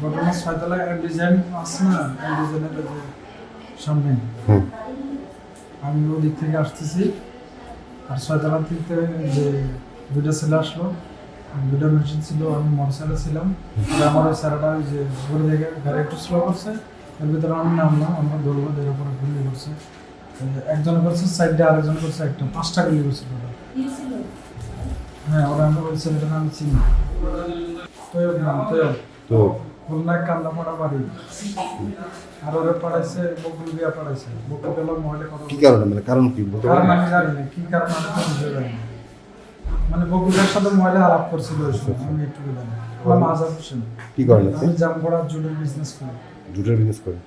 ঘটনা ছয়তলা ডিজাইন আছে না, এই ডিজাইনের সামনে আমি ওদিক থেকে আসতেছি, আর ছয়তলা থেকে যে দুইটা ছেলে আসলো, দুইটা মেশিন ছিল, আমি মোটরসাইকেলে ছিলাম, আর আমার ওই স্যারটা ওই যে ঘুরে দেখে গাড়ি একটু স্লো করছে, এর ভিতরে আমি নামলাম, আমরা ধরবো, এর উপরে গুলি করছে, একজন করছে সাইডে, আরেকজন করছে একটা, 5টা গুলি করছিল ওরা। হ্যাঁ, ওরা আমরা ওই ছেলেটার নাম চিনি, তৈয়ব নাম, তো খুলনায় কান্দাপাড়া বাড়ি, আর ওরা পড়াইছে বকুল বিয়া পড়াইছে, বকুল বেলা মহলে কথা। কি কারণে, মানে কারণ কি বলতে কারণ আমি জানি না কি কারণ, আমি তো বুঝতে পারি না, মানে বকুলের সাথে মহলে আলাপ করছিল ওই সময়, আমি একটু জানি। আমার আজাদ হোসেন। কি করেন? আমি জামগড়া জুটের বিজনেস করি। জুটের বিজনেস করেন?